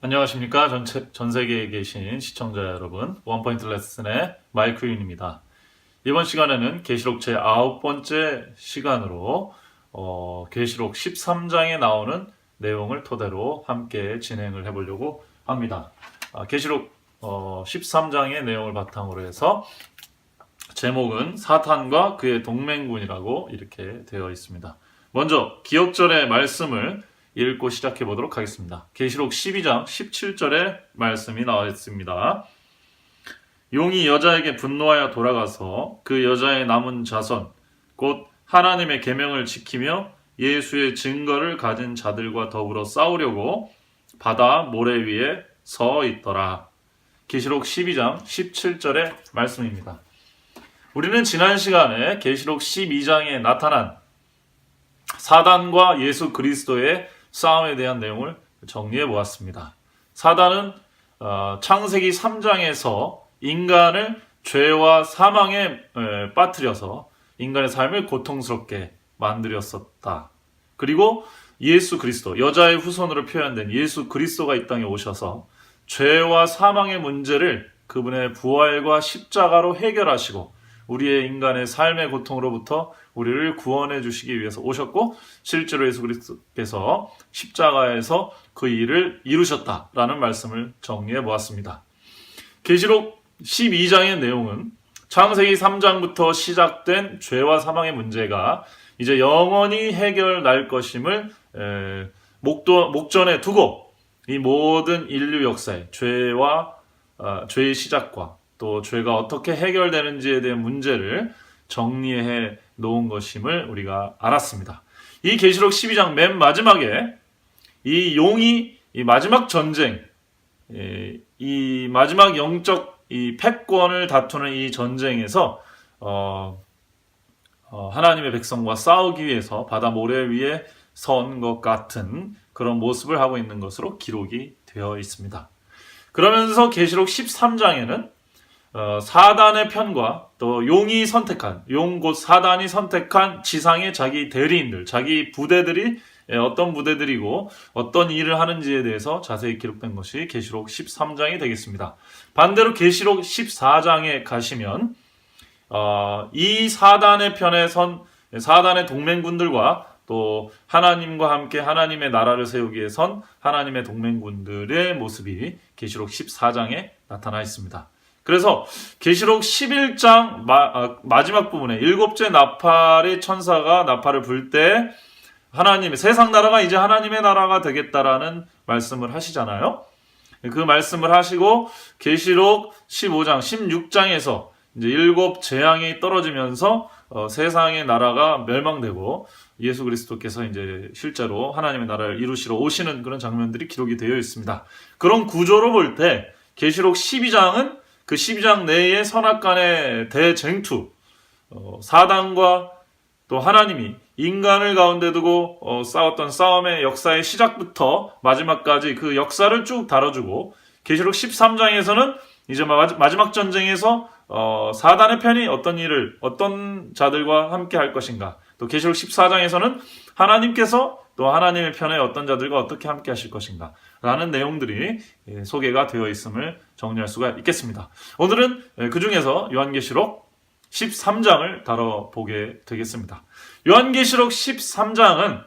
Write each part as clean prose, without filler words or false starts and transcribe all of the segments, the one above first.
안녕하십니까. 전 세계에 계신 시청자 여러분. 원포인트 레슨의 마이크 윤입니다. 이번 시간에는 계시록 제 9번째 시간으로 계시록 13장에 나오는 내용을 토대로 함께 진행을 해보려고 합니다. 계시록 13장의 내용을 바탕으로 해서 제목은 사탄과 그의 동맹군이라고 이렇게 되어 있습니다. 먼저 기억절의 말씀을 읽고 시작해 보도록 하겠습니다. 계시록 12장 17절의 말씀이 나와 있습니다. 용이 여자에게 분노하여 돌아가서 그 여자의 남은 자손 곧 하나님의 계명을 지키며 예수의 증거를 가진 자들과 더불어 싸우려고 바다 모래 위에 서 있더라. 계시록 12장 17절의 말씀입니다. 우리는 지난 시간에 계시록 12장에 나타난 사단과 예수 그리스도의 싸움에 대한 내용을 정리해 보았습니다. 사단은 창세기 3장에서 인간을 죄와 사망에 빠뜨려서 인간의 삶을 고통스럽게 만들었었다. 그리고 예수 그리스도, 여자의 후손으로 표현된 예수 그리스도가 이 땅에 오셔서 죄와 사망의 문제를 그분의 부활과 십자가로 해결하시고 우리의 인간의 삶의 고통으로부터 우리를 구원해 주시기 위해서 오셨고 실제로 예수 그리스도께서 십자가에서 그 일을 이루셨다라는 말씀을 정리해 보았습니다. 계시록 12장의 내용은 창세기 3장부터 시작된 죄와 사망의 문제가 이제 영원히 해결날 것임을 목전에 두고 이 모든 인류 역사의 죄의 시작과 또 죄가 어떻게 해결되는지에 대한 문제를 정리해 놓은 것임을 우리가 알았습니다. 이 계시록 12장 맨 마지막에 이 용이 이 마지막 전쟁, 이 마지막 영적 이 패권을 다투는 이 전쟁에서 하나님의 백성과 싸우기 위해서 바다 모래 위에 선 것 같은 그런 모습을 하고 있는 것으로 기록이 되어 있습니다. 그러면서 계시록 13장에는 사단의 편과 또 용이 선택한, 용 곧 사단이 선택한 지상의 자기 대리인들, 자기 부대들이 어떤 부대들이고 어떤 일을 하는지에 대해서 자세히 기록된 것이 계시록 13장이 되겠습니다. 반대로 계시록 14장에 가시면 이 사단의 편에 선 사단의 동맹군들과 또 하나님과 함께 하나님의 나라를 세우기 위해 선 하나님의 동맹군들의 모습이 계시록 14장에 나타나 있습니다. 그래서 계시록 11장 마지막 부분에 일곱째 나팔의 천사가 나팔을 불 때 하나님의 세상 나라가 이제 하나님의 나라가 되겠다라는 말씀을 하시잖아요. 그 말씀을 하시고 계시록 15장, 16장에서 이제 일곱 재앙이 떨어지면서 세상의 나라가 멸망되고 예수 그리스도께서 이제 실제로 하나님의 나라를 이루시러 오시는 그런 장면들이 기록이 되어 있습니다. 그런 구조로 볼 때 계시록 12장은 그 12장 내의 선악간의 대쟁투, 사단과 또 하나님이 인간을 가운데 두고 싸웠던 싸움의 역사의 시작부터 마지막까지 그 역사를 쭉 다뤄주고 계시록 13장에서는 이제 마지막 전쟁에서 사단의 편이 어떤 일을 어떤 자들과 함께 할 것인가, 또 계시록 14장에서는 하나님께서 또 하나님의 편에 어떤 자들과 어떻게 함께 하실 것인가 라는 내용들이 소개가 되어 있음을 정리할 수가 있겠습니다. 오늘은 그 중에서 요한계시록 13장을 다뤄보게 되겠습니다. 요한계시록 13장은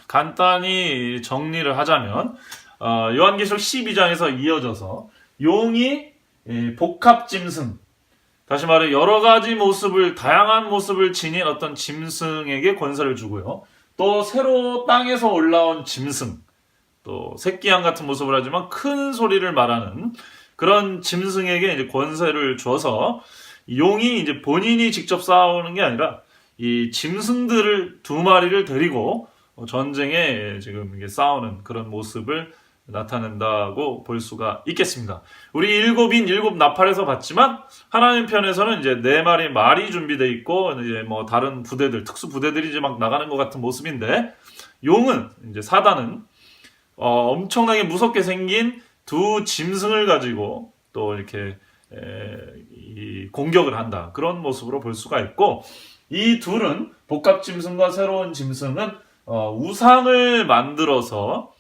간단히 정리를 하자면 요한계시록 12장에서 이어져서 용이 복합짐승, 다시 말해 여러 가지 모습을, 다양한 모습을 지닌 어떤 짐승에게 권세를 주고요. 또 새로 땅에서 올라온 짐승, 또 새끼양 같은 모습을 하지만 큰 소리를 말하는 그런 짐승에게 이제 권세를 줘서 용이 이제 본인이 직접 싸우는 게 아니라 이 짐승들을 두 마리를 데리고 전쟁에 지금 이게 싸우는 그런 모습을 나타낸다고 볼 수가 있겠습니다. 우리 일곱 나팔에서 봤지만 하나님 편에서는 이제 네 마리 말이 준비되어 있고 이제 뭐 다른 부대들, 특수 부대들이 이제 막 나가는 것 같은 모습인데 용은 이제 사단은 엄청나게 무섭게 생긴 두 짐승을 가지고 또 이렇게 공격을 한다. 그런 모습으로 볼 수가 있고 이 둘은 복합 짐승과 새로운 짐승은 우상을 만들어서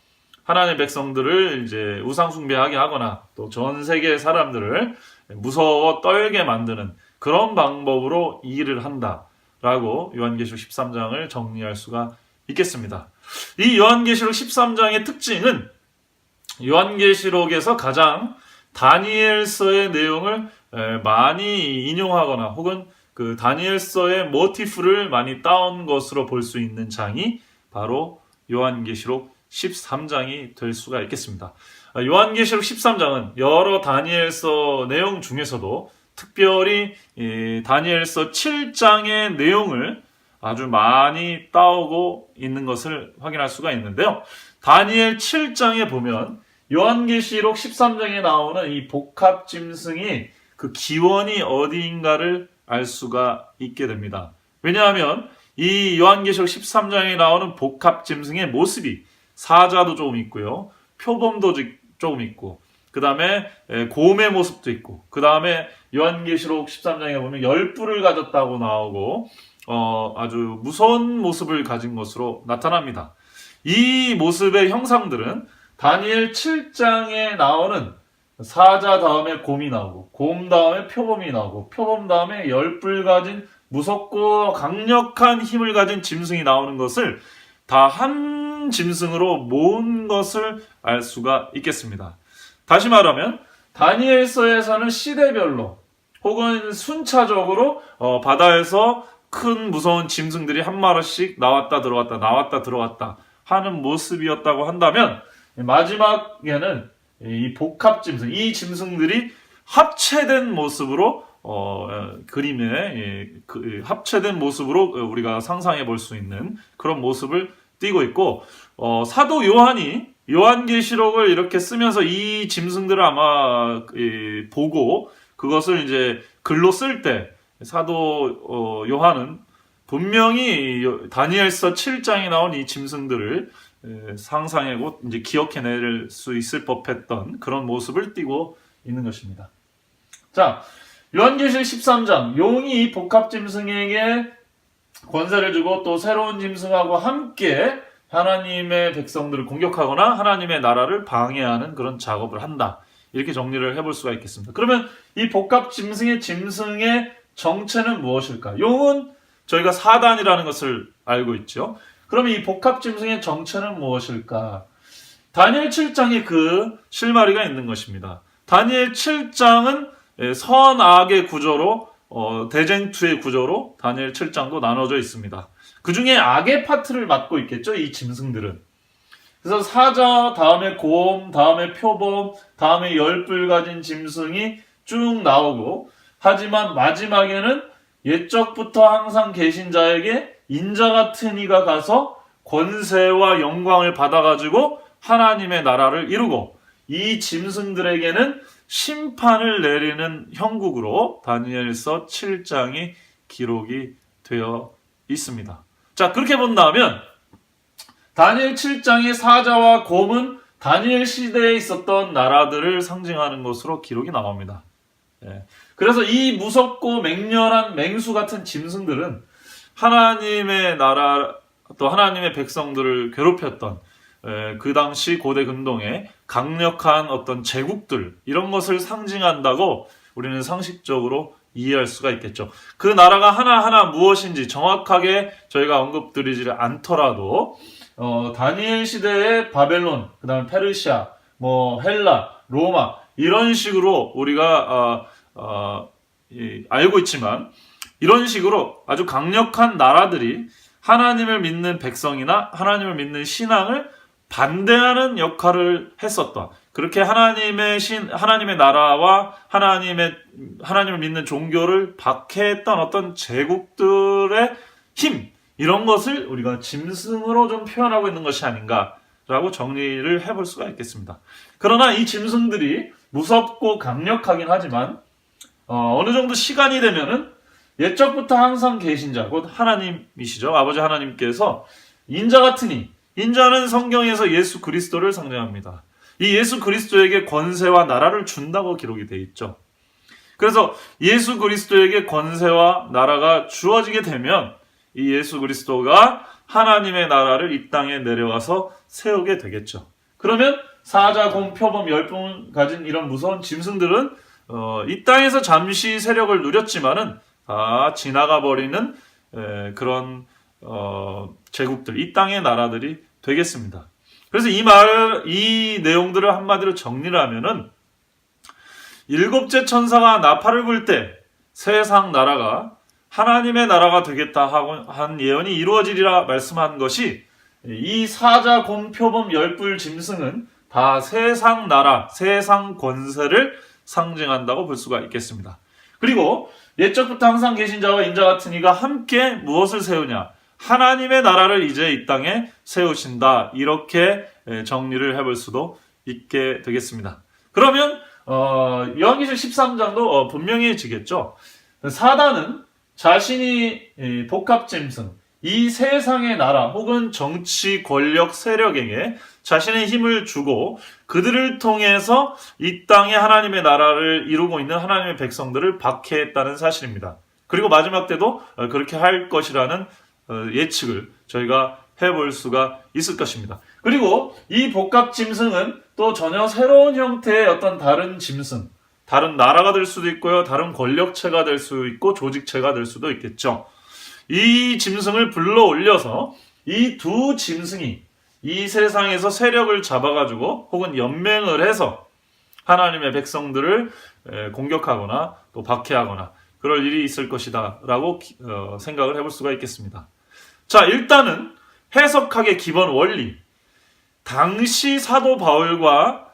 하나님의 백성들을 이제 우상 숭배하게 하거나 또 전 세계 사람들을 무서워 떨게 만드는 그런 방법으로 일을 한다라고 요한계시록 13장을 정리할 수가 있겠습니다. 이 요한계시록 13장의 특징은 요한계시록에서 가장 다니엘서의 내용을 많이 인용하거나 혹은 그 다니엘서의 모티프를 많이 따온 것으로 볼 수 있는 장이 바로 요한계시록 13장이 될 수가 있겠습니다. 요한계시록 13장은 여러 다니엘서 내용 중에서도 특별히 다니엘서 7장의 내용을 아주 많이 따오고 있는 것을 확인할 수가 있는데요. 다니엘 7장에 보면 요한계시록 13장에 나오는 이 복합짐승이 그 기원이 어디인가를 알 수가 있게 됩니다. 왜냐하면 이 요한계시록 13장에 나오는 복합짐승의 모습이 사자도 조금 있고요. 표범도 조금 있고 그 다음에 곰의 모습도 있고 그 다음에 요한계시록 13장에 보면 열뿔을 가졌다고 나오고 아주 무서운 모습을 가진 것으로 나타납니다. 이 모습의 형상들은 다니엘 7장에 나오는 사자 다음에 곰이 나오고 곰 다음에 표범이 나오고 표범 다음에 열뿔 가진 무섭고 강력한 힘을 가진 짐승이 나오는 것을 다 한 짐승으로 모은 것을 알 수가 있겠습니다. 다시 말하면 다니엘서에서는 시대별로 혹은 순차적으로 바다에서 큰 무서운 짐승들이 한 마리씩 나왔다 들어왔다 나왔다 들어왔다 하는 모습이었다고 한다면 마지막에는 이 복합짐승, 이 짐승들이 합체된 모습으로 그림에 합체된 모습으로 우리가 상상해 볼 수 있는 그런 모습을 띠고 있고 사도 요한이 요한계시록을 이렇게 쓰면서 이 짐승들을 아마 보고 그것을 이제 글로 쓸 때 사도 요한은 분명히 다니엘서 7장에 나온 이 짐승들을 상상하고 이제 기억해낼 수 있을 법했던 그런 모습을 띠고 있는 것입니다. 자, 요한계시록 13장 용이 복합짐승에게 권세를 주고 또 새로운 짐승하고 함께 하나님의 백성들을 공격하거나 하나님의 나라를 방해하는 그런 작업을 한다. 이렇게 정리를 해볼 수가 있겠습니다. 그러면 이 복합짐승의 정체는 무엇일까? 용은 저희가 사단이라는 것을 알고 있죠. 그러면 이 복합짐승의 정체는 무엇일까? 다니엘 7장에 그 실마리가 있는 것입니다. 다니엘 7장은 선악의 구조로 대쟁투의 구조로 다니엘 7장도 나눠져 있습니다. 그 중에 악의 파트를 맡고 있겠죠, 이 짐승들은. 그래서 사자, 다음에 곰, 다음에 표범, 다음에 열뿔 가진 짐승이 쭉 나오고, 하지만 마지막에는 옛적부터 항상 계신 자에게 인자 같은 이가 가서 권세와 영광을 받아가지고 하나님의 나라를 이루고 이 짐승들에게는 심판을 내리는 형국으로 다니엘서 7장이 기록이 되어 있습니다. 자, 그렇게 본다면 다니엘 7장의 사자와 곰은 다니엘 시대에 있었던 나라들을 상징하는 것으로 기록이 나옵니다. 그래서 이 무섭고 맹렬한 맹수 같은 짐승들은 하나님의 나라 또 하나님의 백성들을 괴롭혔던 그 당시 고대 근동의 강력한 어떤 제국들 이런 것을 상징한다고 우리는 상식적으로 이해할 수가 있겠죠. 그 나라가 하나하나 무엇인지 정확하게 저희가 언급드리지 않더라도 다니엘 시대의 바벨론, 그 다음에 페르시아, 헬라, 로마 이런 식으로 우리가 알고 있지만 이런 식으로 아주 강력한 나라들이 하나님을 믿는 백성이나 하나님을 믿는 신앙을 반대하는 역할을 했었다. 그렇게 하나님의 나라와 하나님을 믿는 종교를 박해했던 어떤 제국들의 힘, 이런 것을 우리가 짐승으로 좀 표현하고 있는 것이 아닌가라고 정리를 해볼 수가 있겠습니다. 그러나 이 짐승들이 무섭고 강력하긴 하지만 어느 정도 시간이 되면은 옛적부터 항상 계신 자, 곧 하나님이시죠. 아버지 하나님께서 인자 같으니, 인자는 성경에서 예수 그리스도를 상징합니다. 이 예수 그리스도에게 권세와 나라를 준다고 기록이 되어 있죠. 그래서 예수 그리스도에게 권세와 나라가 주어지게 되면 이 예수 그리스도가 하나님의 나라를 이 땅에 내려와서 세우게 되겠죠. 그러면 사자, 곰, 표범, 열풍을 가진 이런 무서운 짐승들은 이 땅에서 잠시 세력을 누렸지만은 다 지나가 버리는 그런 제국들, 이 땅의 나라들이 되겠습니다. 그래서 이 내용들을 한마디로 정리를 하면은 일곱째 천사가 나팔을 불 때 세상 나라가 하나님의 나라가 되겠다 하고 한 예언이 이루어지리라 말씀한 것이 이 사자, 곰, 표범, 열불, 짐승은 다 세상 나라, 세상 권세를 상징한다고 볼 수가 있겠습니다. 그리고 옛적부터 항상 계신 자와 인자 같은 이가 함께 무엇을 세우냐? 하나님의 나라를 이제 이 땅에 세우신다. 이렇게 정리를 해볼 수도 있게 되겠습니다. 그러면 요한계시록 13장도 분명해지겠죠. 사단은 자신이 복합짐승, 이 세상의 나라 혹은 정치 권력 세력에게 자신의 힘을 주고 그들을 통해서 이 땅에 하나님의 나라를 이루고 있는 하나님의 백성들을 박해했다는 사실입니다. 그리고 마지막 때도 그렇게 할 것이라는 예측을 저희가 해볼 수가 있을 것입니다. 그리고 이 복합 짐승은 또 전혀 새로운 형태의 어떤 다른 짐승, 다른 나라가 될 수도 있고요. 다른 권력체가 될 수 있고 조직체가 될 수도 있겠죠. 이 짐승을 불러 올려서 이 두 짐승이 이 세상에서 세력을 잡아가지고 혹은 연맹을 해서 하나님의 백성들을 공격하거나 또 박해하거나 그럴 일이 있을 것이다 라고 생각을 해볼 수가 있겠습니다. 자, 일단은 해석학의 기본 원리. 당시 사도 바울과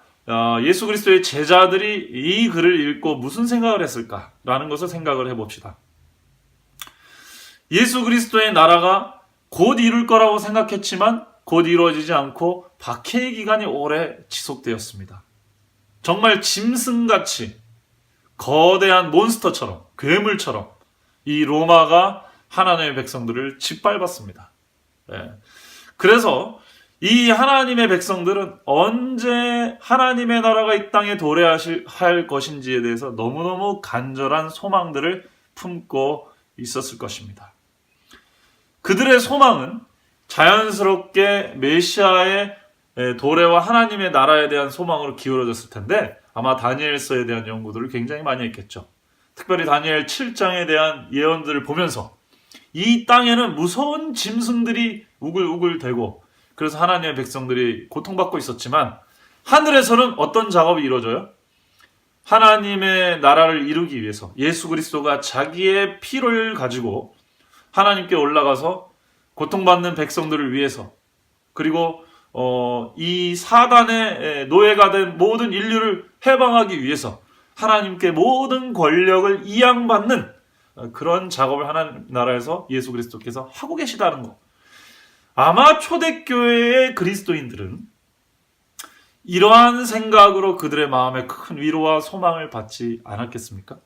예수 그리스도의 제자들이 이 글을 읽고 무슨 생각을 했을까라는 것을 생각을 해봅시다. 예수 그리스도의 나라가 곧 이룰 거라고 생각했지만 곧 이루어지지 않고 박해의 기간이 오래 지속되었습니다. 정말 짐승같이 거대한 몬스터처럼 괴물처럼 이 로마가 하나님의 백성들을 짓밟았습니다. 그래서 이 하나님의 백성들은 언제 하나님의 나라가 이 땅에 도래할 것인지에 대해서 너무너무 간절한 소망들을 품고 있었을 것입니다. 그들의 소망은 자연스럽게 메시아의 도래와 하나님의 나라에 대한 소망으로 기울어졌을 텐데 아마 다니엘서에 대한 연구들을 굉장히 많이 했겠죠. 특별히 다니엘 7장에 대한 예언들을 보면서 이 땅에는 무서운 짐승들이 우글우글대고 그래서 하나님의 백성들이 고통받고 있었지만 하늘에서는 어떤 작업이 이루어져요? 하나님의 나라를 이루기 위해서 예수 그리스도가 자기의 피를 가지고 하나님께 올라가서 고통받는 백성들을 위해서 그리고 이 사단의 노예가 된 모든 인류를 해방하기 위해서 하나님께 모든 권력을 이양받는 그런 작업을 하나님 나라에서 예수 그리스도께서 하고 계시다는 것. 아마 초대교회의 그리스도인들은 이러한 생각으로 그들의 마음에 큰 위로와 소망을 받지 않았겠습니까?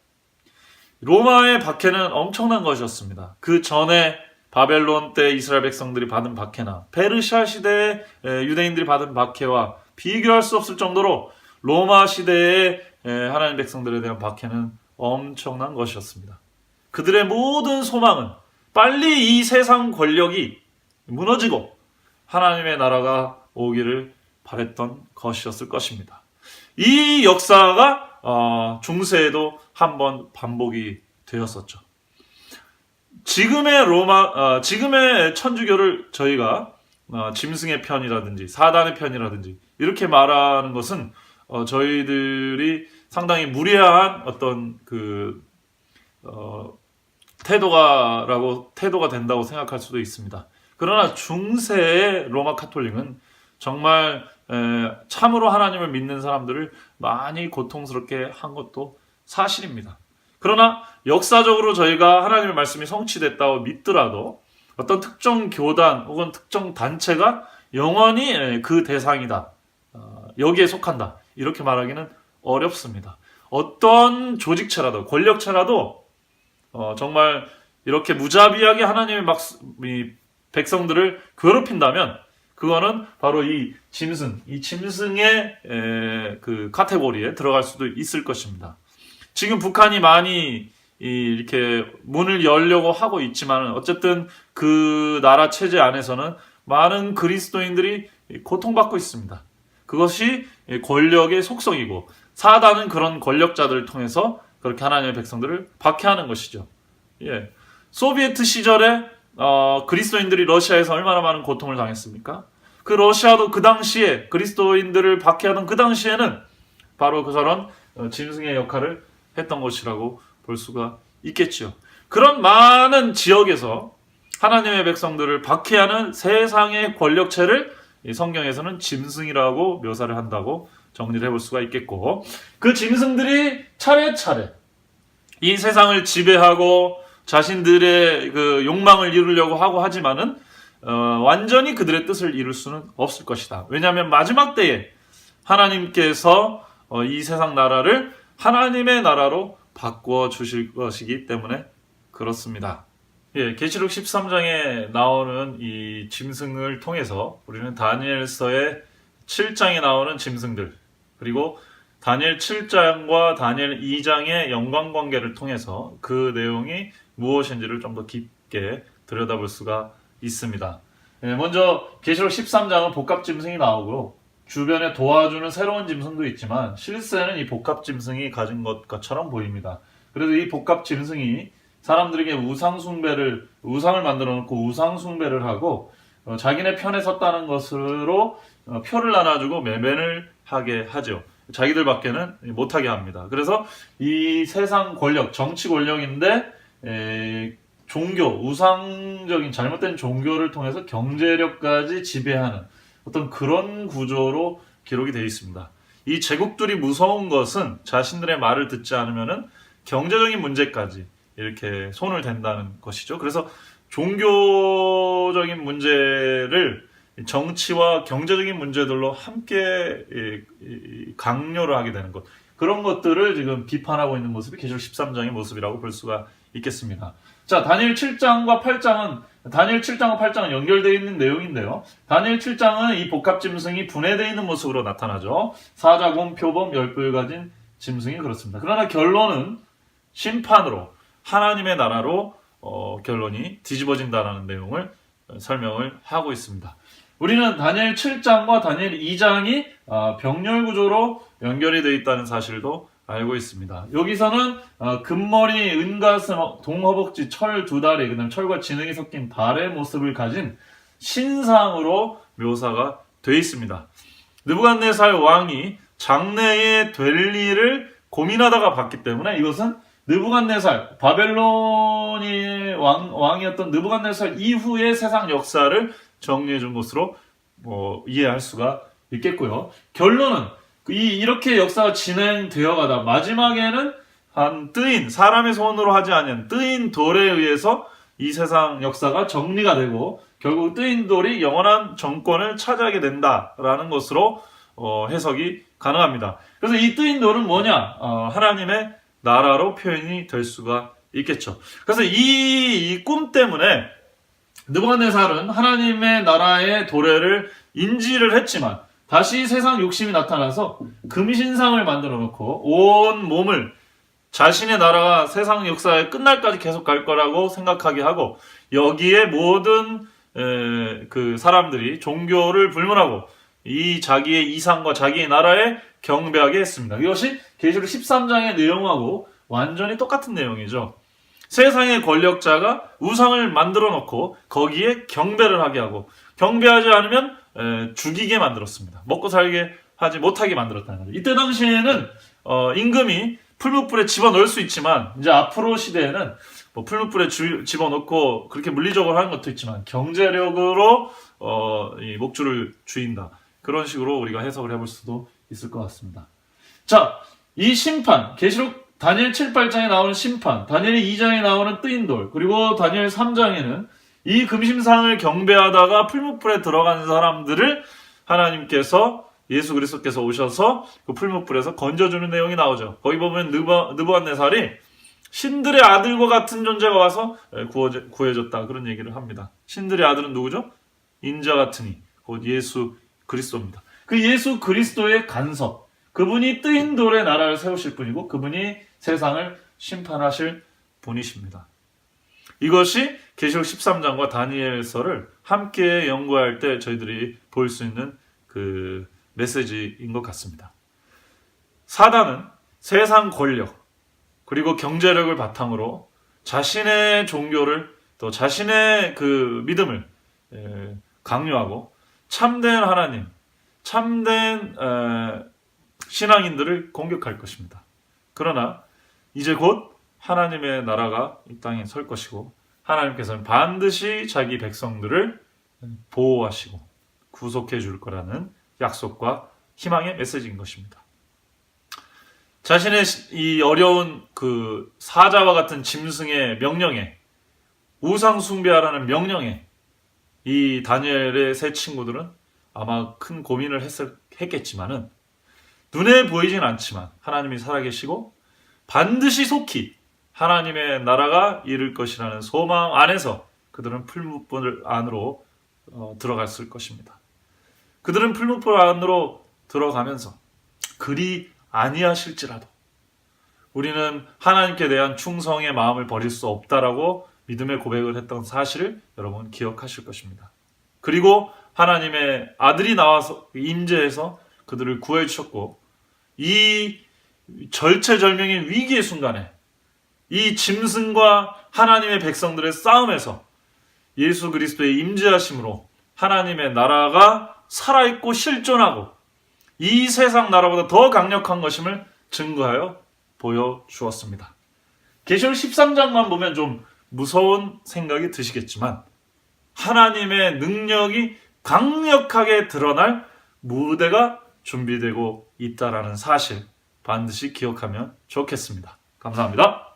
로마의 박해는 엄청난 것이었습니다. 그 전에 바벨론 때 이스라엘 백성들이 받은 박해나 페르시아 시대에 유대인들이 받은 박해와 비교할 수 없을 정도로 로마 시대의 하나님 백성들에 대한 박해는 엄청난 것이었습니다. 그들의 모든 소망은 빨리 이 세상 권력이 무너지고 하나님의 나라가 오기를 바랬던 것이었을 것입니다. 이 역사가 중세에도 한번 반복이 되었었죠. 지금의 천주교를 저희가 짐승의 편이라든지 사단의 편이라든지 이렇게 말하는 것은 저희들이 상당히 무례한 어떤 태도가 된다고 생각할 수도 있습니다. 그러나 중세의 로마 카톨릭은 정말 참으로 하나님을 믿는 사람들을 많이 고통스럽게 한 것도 사실입니다. 그러나 역사적으로 저희가 하나님의 말씀이 성취됐다고 믿더라도 어떤 특정 교단 혹은 특정 단체가 영원히 그 대상이다. 여기에 속한다. 이렇게 말하기는 어렵습니다. 어떤 조직체라도 권력체라도 정말 이렇게 무자비하게 하나님의 백성들을 괴롭힌다면 그거는 바로 이 짐승의 그 카테고리에 들어갈 수도 있을 것입니다. 지금 북한이 많이 이렇게 문을 열려고 하고 있지만 어쨌든 그 나라 체제 안에서는 많은 그리스도인들이 고통받고 있습니다. 그것이 권력의 속성이고 사단은 그런 권력자들을 통해서 그렇게 하나님의 백성들을 박해하는 것이죠. 예. 소비에트 시절에 그리스도인들이 러시아에서 얼마나 많은 고통을 당했습니까? 그 러시아도 그 당시에 그리스도인들을 박해하던 그 당시에는 바로 그런 짐승의 역할을 했던 것이라고 볼 수가 있겠죠. 그런 많은 지역에서 하나님의 백성들을 박해하는 세상의 권력체를 성경에서는 짐승이라고 묘사를 한다고 정리를 해볼 수가 있겠고, 그 짐승들이 차례차례 이 세상을 지배하고 자신들의 그 욕망을 이루려고 하고 하지만은 완전히 그들의 뜻을 이룰 수는 없을 것이다. 왜냐하면 마지막 때에 하나님께서 이 세상 나라를 하나님의 나라로 바꾸어 주실 것이기 때문에 그렇습니다. 예, 계시록 13장에 나오는 이 짐승을 통해서 우리는 다니엘서의 7장에 나오는 짐승들, 그리고 다니엘 7장과 다니엘 2장의 연관관계를 통해서 그 내용이 무엇인지를 좀 더 깊게 들여다볼 수가 있습니다. 예, 먼저 계시록 13장은 복합 짐승이 나오고 주변에 도와주는 새로운 짐승도 있지만 실제는 이 복합 짐승이 가진 것처럼 보입니다. 그래서 이 복합 짐승이 사람들에게 우상을 만들어 놓고 우상숭배를 하고 자기네 편에 섰다는 것으로 표를 나눠주고 매매를 하게 하죠. 자기들밖에는 못하게 합니다. 그래서 이 세상 권력, 정치 권력인데 우상적인 잘못된 종교를 통해서 경제력까지 지배하는 어떤 그런 구조로 기록이 되어 있습니다. 이 제국들이 무서운 것은 자신들의 말을 듣지 않으면은 경제적인 문제까지 이렇게 손을 댄다는 것이죠. 그래서 종교적인 문제를 정치와 경제적인 문제들로 함께 강요를 하게 되는 것, 그런 것들을 지금 비판하고 있는 모습이 계시록 13장의 모습이라고 볼 수가 있겠습니다. 자, 다니엘 7장과 8장은 연결되어 있는 내용인데요. 다니엘 7장은 이 복합 짐승이 분해되어 있는 모습으로 나타나죠. 사자곰, 표범, 열뿔 가진 짐승이 그렇습니다. 그러나 결론은 심판으로, 하나님의 나라로 결론이 뒤집어진다는 내용을 설명을 하고 있습니다. 우리는 다니엘 7장과 다니엘 2장이 병렬 구조로 연결이 되어 있다는 사실도 알고 있습니다. 여기서는 금머리, 은가슴, 동허벅지, 철 두 다리, 그다음 철과 진흙이 섞인 발의 모습을 가진 신상으로 묘사가 되어 있습니다. 느부갓네살 왕이 장래에 될 일을 고민하다가 봤기 때문에 이것은 느부갓네살, 바벨론의 왕이었던 느부갓네살 이후의 세상 역사를 정리해 준 것으로 이해할 수가 있겠고요. 결론은 이렇게 역사가 진행되어 가다 마지막에는 한 사람의 손으로 하지 않은 뜨인 돌에 의해서 이 세상 역사가 정리가 되고 결국 뜨인 돌이 영원한 정권을 차지하게 된다라는 것으로 해석이 가능합니다. 그래서 이 뜨인 돌은 뭐냐? 하나님의 나라로 표현이 될 수가 있겠죠. 그래서 이 꿈 때문에 느부갓네살은 하나님의 나라의 도래를 인지를 했지만 다시 세상 욕심이 나타나서 금신상을 만들어 놓고 온 몸을 자신의 나라가 세상 역사에 끝날까지 계속 갈 거라고 생각하게 하고 여기에 모든 그 사람들이 종교를 불문하고 이 자기의 이상과 자기의 나라에 경배하게 했습니다. 이것이 계시록 13장의 내용하고 완전히 똑같은 내용이죠. 세상의 권력자가 우상을 만들어 놓고 거기에 경배를 하게 하고 경배하지 않으면 죽이게 만들었습니다. 먹고 살게 하지 못하게 만들었다는 거죠. 이때 당시에는 임금이 풀무불에 집어넣을 수 있지만 이제 앞으로 시대에는 풀무불에 집어넣고 그렇게 물리적으로 하는 것도 있지만 경제력으로 이 목줄을 쥐인다. 그런 식으로 우리가 해석을 해볼 수도 있을 것 같습니다. 자, 이 심판, 계시록 다니엘 7, 8장에 나오는 심판, 다니엘 2장에 나오는 뜨인 돌, 그리고 다니엘 3장에는 이 금심상을 경배하다가 풀무불에 들어간 사람들을 하나님께서 예수 그리스도께서 오셔서 그 풀무불에서 건져주는 내용이 나오죠. 거기 보면 느부갓네살이 신들의 아들과 같은 존재가 와서 구해줬다 그런 얘기를 합니다. 신들의 아들은 누구죠? 인자 같으니 곧 예수 그리스도입니다. 그 예수 그리스도의 간섭, 그분이 뜨인 돌의 나라를 세우실 분이고 그분이 세상을 심판하실 분이십니다. 이것이 계시록 13장과 다니엘서를 함께 연구할 때 저희들이 볼 수 있는 그 메시지인 것 같습니다. 사단은 세상 권력 그리고 경제력을 바탕으로 자신의 종교를 또 자신의 그 믿음을 강요하고 참된 하나님, 참된 신앙인들을 공격할 것입니다. 그러나 이제 곧 하나님의 나라가 이 땅에 설 것이고 하나님께서는 반드시 자기 백성들을 보호하시고 구속해 줄 거라는 약속과 희망의 메시지인 것입니다. 자신의 이 어려운 그 사자와 같은 짐승의 명령에 우상 숭배하라는 명령에 이 다니엘의 세 친구들은 아마 큰 고민을 했겠지만은 눈에 보이진 않지만 하나님이 살아계시고 반드시 속히 하나님의 나라가 이룰 것이라는 소망 안에서 그들은 풀무불 안으로 들어갔을 것입니다. 그들은 풀무불 안으로 들어가면서 그리 아니하실지라도 우리는 하나님께 대한 충성의 마음을 버릴 수 없다라고 믿음의 고백을 했던 사실을 여러분 기억하실 것입니다. 그리고 하나님의 아들이 나와서 임재해서 그들을 구해 주셨고 이 절체절명의 위기의 순간에 이 짐승과 하나님의 백성들의 싸움에서 예수 그리스도의 임재하심으로 하나님의 나라가 살아있고 실존하고 이 세상 나라보다 더 강력한 것임을 증거하여 보여주었습니다. 계시록 13장만 보면 좀 무서운 생각이 드시겠지만 하나님의 능력이 강력하게 드러날 무대가 준비되고 있다라는 사실 반드시 기억하면 좋겠습니다. 감사합니다.